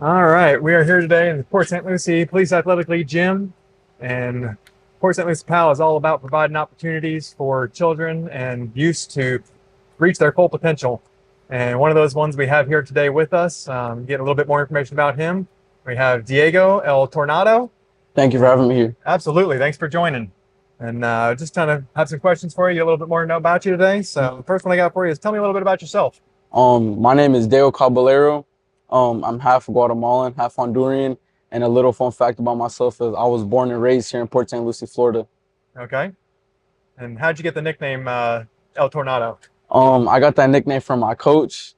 All right, we are here today in the Port St. Lucie Police Athletic League gym, and Port St. Lucie PAL is all about providing opportunities for children and youth to reach their full potential. And one of those ones we have here today with us, get a little bit more information about him. We have Diego El Tornado. Thank you for having me here. Absolutely, thanks for joining. And just kind of have some questions for you, get a little bit more to know about you today. So the first one I got for you is tell me a little bit about yourself. My name is Dale Caballero. I'm half Guatemalan, half Honduran, and a little fun fact about myself is I was born and raised here in Port St. Lucie, Florida. Okay. And how'd you get the nickname El Tornado? I got that nickname from my coach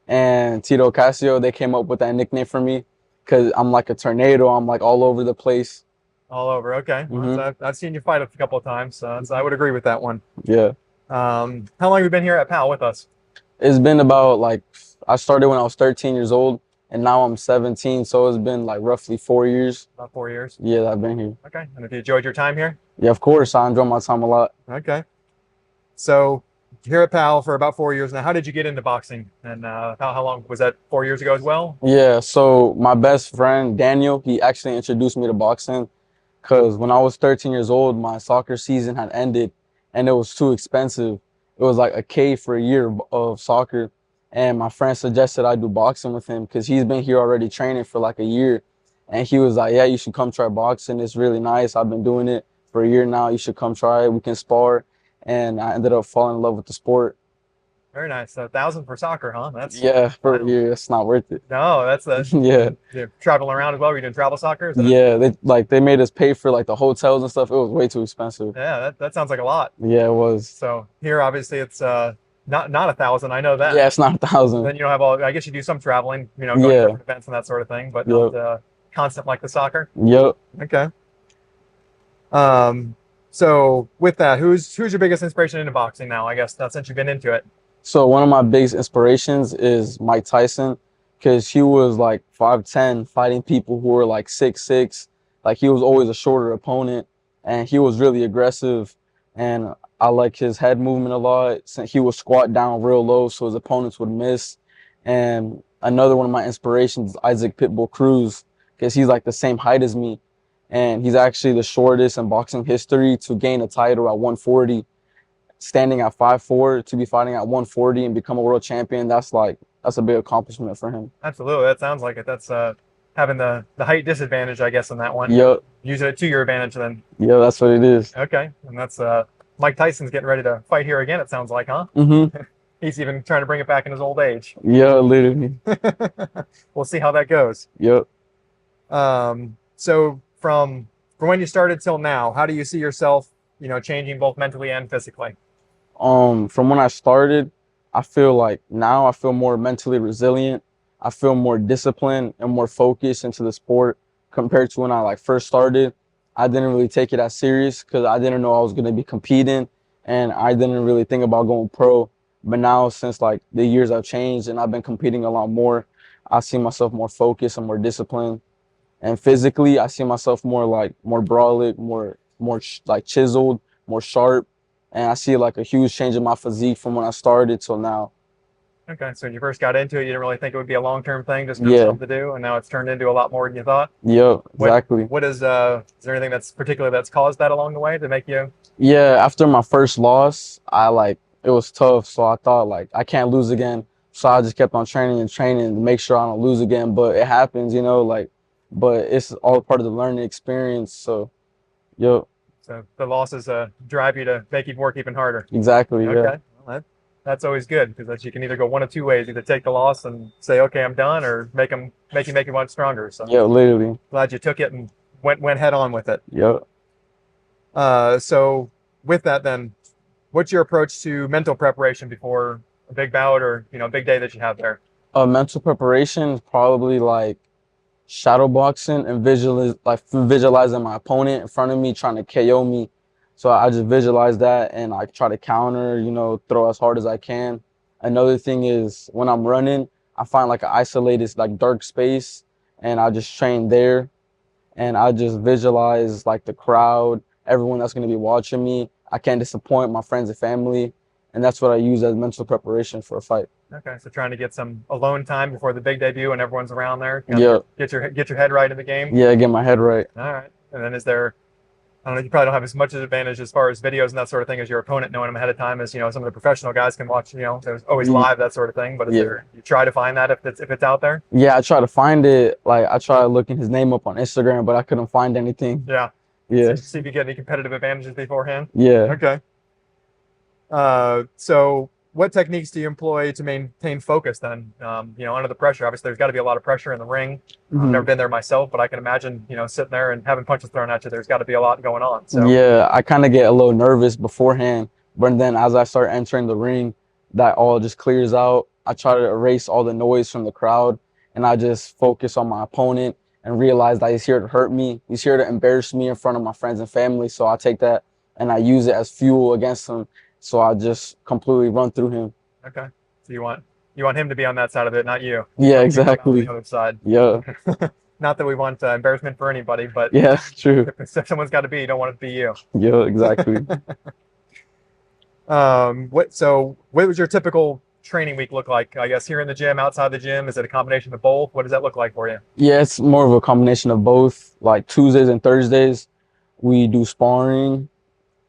and Tito Casio. They came up with that nickname for me because I'm like a tornado. I'm like all over the place. All over. Okay. Well, hmm I've seen you fight a couple of times, so I would agree with that one. Yeah. How long have you been here at PAL with us? It's been about like, I started when I was 13 years old and now I'm 17. So it's been like roughly 4 years. About 4 years. Yeah, that I've been here. Okay. And have you enjoyed your time here? Yeah, of course. I enjoy my time a lot. Okay. So here at PAL for about 4 years now. How did you get into boxing? And how long was that? 4 years ago as well? Yeah, so my best friend Daniel, he actually introduced me to boxing because when I was 13 years old, my soccer season had ended and it was too expensive. It was like a K for a year of soccer. And my friend suggested I do boxing with him because he's been here already training for like a year. And he was like, yeah, you should come try boxing. It's really nice. I've been doing it for a year now. You should come try it. We can spar. And I ended up falling in love with the sport. Very nice. So 1,000 for soccer, huh? That's Yeah, for a wow. year, it's not worth it. No, that's the Yeah. you're traveling around as well. You're doing travel soccer. Is that Yeah, they made us pay for like the hotels and stuff. It was way too expensive. yeah, that sounds like a lot. Yeah, it was. So here, obviously, it's not 1,000. I know that. Yeah, it's not 1,000. Then you don't have all. I guess you do some traveling, going to Yeah. different events and that sort of thing, but not Yep. constant like the soccer. Yep. Okay. Um, so with that, who's your biggest inspiration into boxing now? I guess since you've been into it. So one of my biggest inspirations is Mike Tyson, because he was like 5'10", fighting people who were like 6'6". Like he was always a shorter opponent, and he was really aggressive. And I like his head movement a lot. Since he would squat down real low, so his opponents would miss. And another one of my inspirations is Isaac Pitbull Cruz, because he's like the same height as me, and he's actually the shortest in boxing history to gain a title at 140, standing at 5'4", to be fighting at 140 and become a world champion. That's a big accomplishment for him. Absolutely, that sounds like it. That's having the height disadvantage, I guess, in that one. Yep, Using it to your advantage, then. yeah, that's what it is. Okay, and that's Mike Tyson's getting ready to fight here again. It sounds like, huh? Mm-hmm. He's even trying to bring it back in his old age. Yeah, literally. We'll see how that goes. Yep. So from when you started till now, how do you see yourself, changing both mentally and physically? From when I started, I feel like now I feel more mentally resilient. I feel more disciplined and more focused into the sport compared to when I like first started. I didn't really take it as serious because I didn't know I was going to be competing, and I didn't really think about going pro. But now, since like the years have changed and I've been competing a lot more, I see myself more focused and more disciplined. And physically, I see myself more brolic, like chiseled, more sharp, and I see like a huge change in my physique from when I started till now. Okay, so when you first got into it, you didn't really think it would be a long-term thing, just Yeah, something to do, and now it's turned into a lot more than you thought. yep, What exactly. what is there anything that's caused that along the way to make you? Yeah, after my first loss, it was tough, so I thought like I can't lose again. So I just kept on training and training to make sure I don't lose again. But it happens, but it's all part of the learning experience. So, yep, So the losses drive you to make you work even harder. exactly, yeah, Okay, well, that's always good because you can either go one of two ways: either take the loss and say, "Okay, I'm done," or make you much stronger. So yeah, literally, glad you took it and went head on with it. yep. So with that, then, what's your approach to mental preparation before a big bout or a big day that you have there? Mental preparation is probably like shadow boxing and visualizing my opponent in front of me trying to KO me. So I just visualize that and I try to counter, throw as hard as I can. Another thing is when I'm running, I find like an isolated like dark space and I just train there, and I just visualize like the crowd, everyone that's going to be watching me. I can't disappoint my friends and family, and that's what I use as mental preparation for a fight. Okay, so trying to get some alone time before the big debut and everyone's around there. Yeah, Get your head right in the game. yeah, get my head right. All right. And then is there, I don't know, you probably don't have as much advantage as far as videos and that sort of thing as your opponent knowing them ahead of time as, some of the professional guys can watch, there's always Ye- live, that sort of thing. But is Yeah, there, you try to find that if it's out there? yeah. I try to find it. Like I try looking his name up on Instagram, but I couldn't find anything. Yeah. Yeah, See if you get any competitive advantages beforehand. yeah. Okay. So what techniques do you employ to maintain focus then? Under the pressure, obviously there's got to be a lot of pressure in the ring. I've Mhm. never been there myself, but I can imagine, sitting there and having punches thrown at you, there's got to be a lot going on. So Yeah, I kind of get a little nervous beforehand, but then as I start entering the ring, that all just clears out. I try to erase all the noise from the crowd, and I just focus on my opponent and realize that he's here to hurt me. He's here to embarrass me in front of my friends and family. So I take that and I use it as fuel against him. So I just completely run through him. okay. So you want him to be on that side of it, not you. Yeah, You come out on exactly. the other side. Yeah, Not that we want embarrassment for anybody, but yeah, true. if someone's got to be, you don't want it to be you. Yeah, exactly. What was your typical training week look like? I guess here in the gym, outside the gym, is it a combination of both? What does that look like for you? Yeah, it's more of a combination of both. Like Tuesdays and Thursdays, we do sparring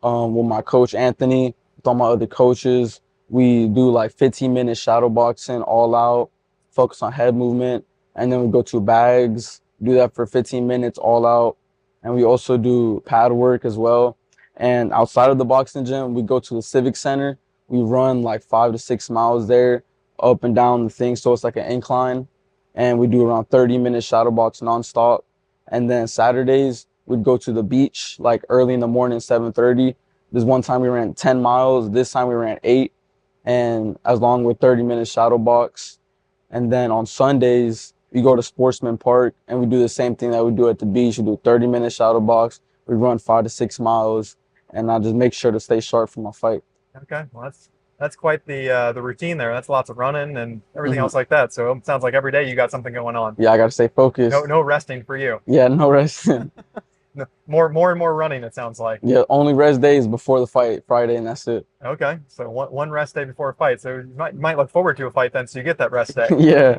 with my coach Anthony, with all my other coaches. We do like 15-minute shadow boxing, all out, focus on head movement, and then we go to bags, do that for 15 minutes, all out, and we also do pad work as well. And outside of the boxing gym, we go to the Civic Center. We run like 5 to 6 miles there, up and down the thing, so it's like an incline, and we do around 30-minute shadow box nonstop. And then Saturdays, we'd go to the beach like early in the morning, 7:30. This one time we ran 10 miles. This time we ran 8, and as long with 30-minute shadow box. And then on Sundays, we go to Sportsman Park and we do the same thing that we do at the beach. We do 30-minute shadow box. We run 5 to 6 miles, and I just make sure to stay sharp for my fight. Okay, well that's quite the routine there. That's lots of running and everything Mhm. else like that. So it sounds like every day you got something going on. Yeah, I gotta stay focused. No resting for you. Yeah, no rest. No, more and more running. It sounds like. Yeah, only rest days before the fight, Friday, and that's it. Okay, so one rest day before a fight. So you might look forward to a fight then, so you get that rest day. Yeah,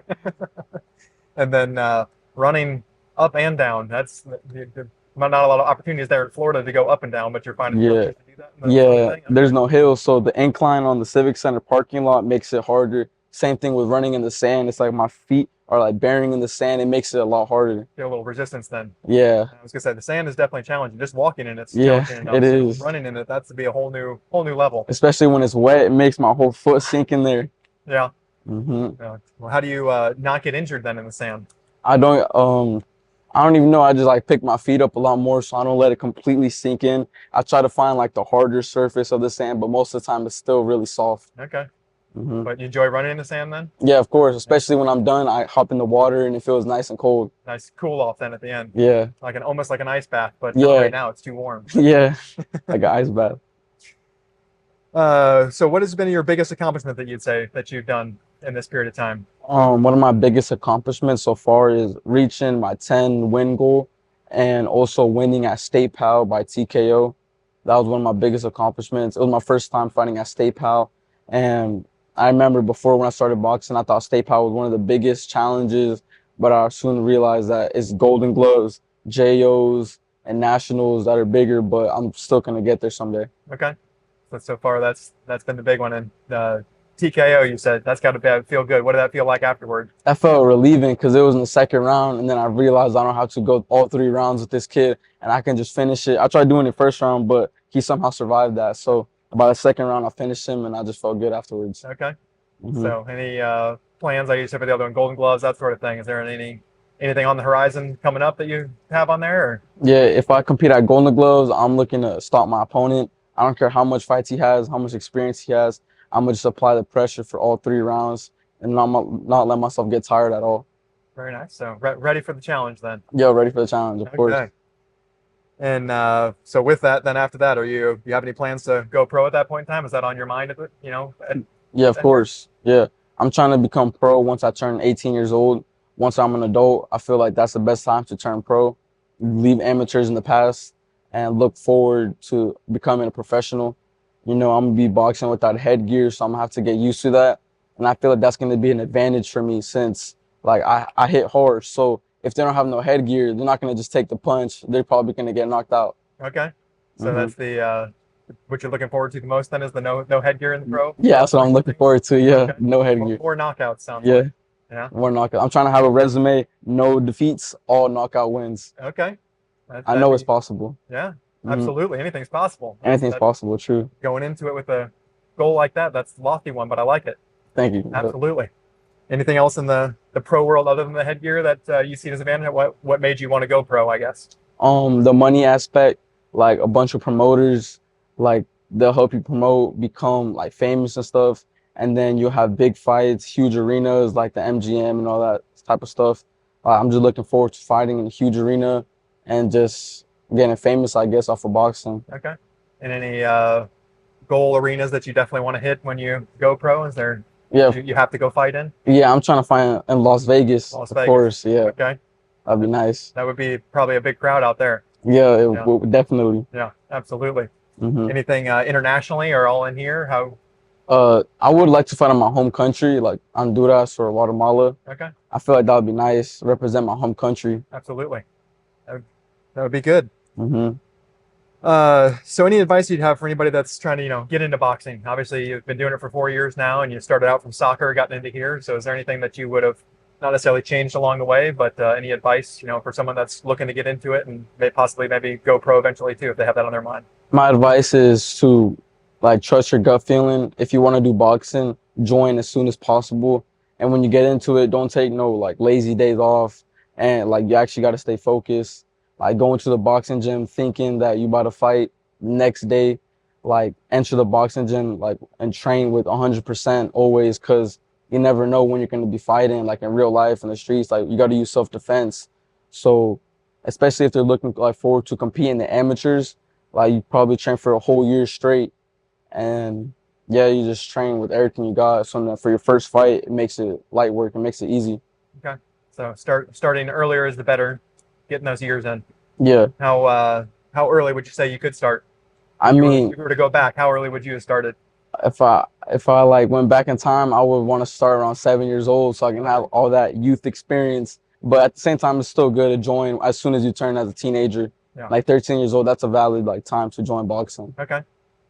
And then running up and down. That's not a lot of opportunities there in Florida to go up and down, but you're finding Yeah. to do that. And that sort of yeah. thing? There's no hill, so the incline on the Civic Center parking lot makes it harder. Same thing with running in the sand. It's like my feet are like bearing in the sand. It makes it a lot harder. Feel a little resistance then. Yeah, I was gonna say the sand is definitely challenging. Just walking in it's Yeah, challenging enough. it So is. running in it, that's to be a whole new level. especially when it's wet, it makes my whole foot sink in there. Yeah. hmm Well, how do you not get injured then in the sand? I don't even know. I just like pick my feet up a lot more, so I don't let it completely sink in. I try to find like the harder surface of the sand, but most of the time it's still really soft. Okay. hmm But you enjoy running in the sand then? Yeah, of course. Especially when I'm done, I hop in the water and it feels nice and cold. Nice cool off then at the end. Yeah, Almost like an ice bath, but Yeah. not right now. It's too warm. yeah, like an ice bath. So what has been your biggest accomplishment that you'd say that you've done in this period of time? One of my biggest accomplishments so far is reaching my 10 win goal and also winning at State Pal by TKO. That was one of my biggest accomplishments. It was my first time fighting at State Pal. And I remember before when I started boxing, I thought State Pal was one of the biggest challenges, but I soon realized that it's Golden Gloves, JOs, and Nationals that are bigger, but I'm still going to get there someday. Okay. So far that's been the big one. And TKO, you said that's got to feel good. What did that feel like afterward? That felt relieving because it was in the second round, and then I realized I don't have to go all 3 rounds with this kid, and I can just finish it. I tried doing it first round, but he somehow survived that. So by the second round, I finished him, and I just felt good afterwards. Okay. Mhm. So any plans? Like you said for the other one, Golden Gloves, that sort of thing. Is there anything on the horizon coming up that you have on there? Or? Yeah, if I compete at Golden Gloves, I'm looking to stop my opponent. I don't care how much fights he has, how much experience he has. I'm gonna just apply the pressure for all 3 rounds and not let myself get tired at all. Very nice. So ready for the challenge then. Yeah, ready for the challenge, of course. Okay. And so with that, then after that, you have any plans to go pro at that point in time? Is that on your mind? Yeah, of course. Yeah. I'm trying to become pro once I turn 18 years old. Once I'm an adult, I feel like that's the best time to turn pro. Leave amateurs in the past and look forward to becoming a professional. I'm gonna be boxing without headgear, so I'm gonna have to get used to that. and I feel like that's going to be an advantage for me since like I hit hard. So if they don't have no headgear, they're not going to just take the punch. They're probably going to get knocked out. Okay. So Hmm. that's the what you're looking forward to the most then is the no headgear in the pro? Yeah, that's what I'm looking forward to. Yeah, Okay. no headgear. More knockouts sounds Yeah, like. Yeah. more knockout. I'm trying to have a resume, no defeats, all knockout wins. Okay. I That'd know it's be, possible. yeah, Hmm. absolutely. Anything's possible. Anything's possible. True. Going into it with a goal like that, that's a lofty one, but I like it. Thank you. Absolutely. Anything else in the pro world other than the headgear that you see as an advantage? What made you want to go pro, I guess? The money aspect, like a bunch of promoters, like they'll help you promote, become like famous and stuff, and then you'll have big fights, huge arenas like the MGM and all that type of stuff. I'm just looking forward to fighting in a huge arena and just getting famous, I guess, off of boxing. Okay. And any goal arenas that you definitely want to hit when you go pro? Is there Yeah, you have to go fight in? yeah, I'm trying to find in Las Vegas, Las of Vegas. course. Yeah, Okay. that'd be nice. That would be probably a big crowd out there. Yeah, it Yeah. would definitely. Yeah, absolutely. Hmm. Anything internationally or all in here? How? I would like to fight in my home country, like Honduras or Guatemala. Okay. I feel like that would be nice, represent my home country. Absolutely. That would be good. Hmm. So any advice you'd have for anybody that's trying to, get into boxing? Obviously, you've been doing it for 4 years now, and you started out from soccer, gotten into here. So is there anything that you would have not necessarily changed along the way, but any advice, for someone that's looking to get into it and maybe go pro eventually too, if they have that on their mind? My advice is to like trust your gut feeling. If you want to do boxing, join as soon as possible. And when you get into it, don't take no like lazy days off. And like you actually got to stay focused. Like going to the boxing gym thinking that you about to fight next day, like enter the boxing gym like and train with 100% always, because you never know when you're going to be fighting like in real life in the streets. Like you got to use self-defense. So especially if they're looking like forward to compete in the amateurs, like you probably train for a whole year straight, and yeah, you just train with everything you got. So that for your first fight, it makes it light work. It makes it easy. Okay. So starting earlier is the better, getting those years in. Yeah, How early would you say you could start? I If mean, you were to go back, how early would you have started? if I like went back in time, I would want to start around 7 years old so I can have all that youth experience. But at the same time, it's still good to join as soon as you turn as a teenager. Yeah. Like 13 years old, that's a valid like time to join boxing. Okay.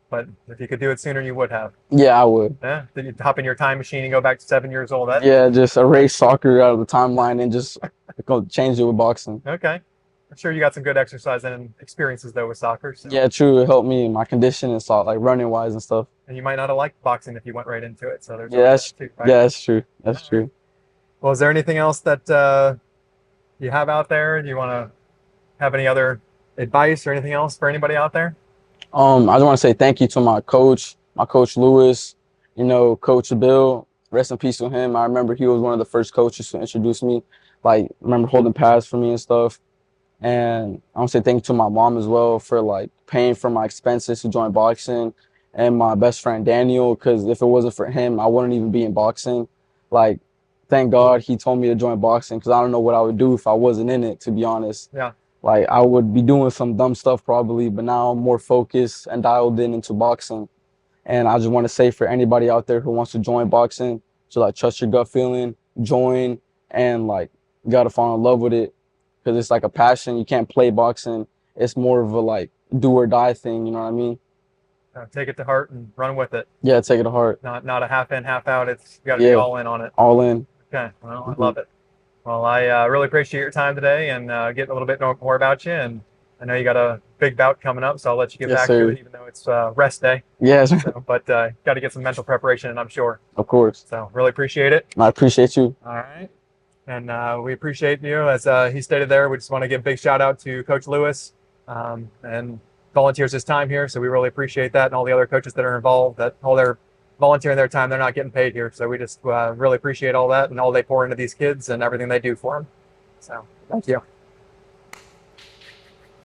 But if you could do it sooner, you would have. Yeah, I would. Yeah. Did you hop in your time machine and go back to 7 years old? Yeah, just erase soccer out of the timeline and just go change it with boxing. Okay. I'm sure you got some good exercise and experiences though with soccer. So. Yeah, true. It helped me in my condition and stuff, like running wise and stuff. And you might not have liked boxing if you went right into it. So there's Yeah, always that too, right? yeah, that's true. That's true. Well, is there anything else that you have out there? Do you want to have any other advice or anything else for anybody out there? I just want to say thank you to my coach Lewis, Coach Bill. Rest in peace to him. I remember he was one of the first coaches to introduce me. Like, remember holding pads for me and stuff. And I want to say thank you to my mom as well for like paying for my expenses to join boxing, and my best friend Daniel, because if it wasn't for him, I wouldn't even be in boxing. Like, thank God he told me to join boxing, because I don't know what I would do if I wasn't in it, to be honest. Yeah. Like, I would be doing some dumb stuff probably, but now I'm more focused and dialed in into boxing. And I just want to say for anybody out there who wants to join boxing, to like trust your gut feeling, join, and like you got to fall in love with it, because it's like a passion. You can't play boxing. It's more of a like do or die thing. You know what I mean? Take it to heart and run with it. Yeah, take it to heart. Not a half in, half out. It's you got to be all in on it. All in. Okay. Well, I love it. Well, I really appreciate your time today and getting a little bit more about you. And I know you got a big bout coming up, so I'll let you get Yes, back sir. to it, even though it's rest day. Yes, So, but got to get some mental preparation, and I'm sure. of course. So really appreciate it. I appreciate you. All right. And we appreciate you. As he stated there, we just want to give a big shout out to Coach Lewis and volunteers his time here. So we really appreciate that, and all the other coaches that are involved, that all their volunteering their time, they're not getting paid here. So we just really appreciate all that and all they pour into these kids and everything they do for them. So thank you.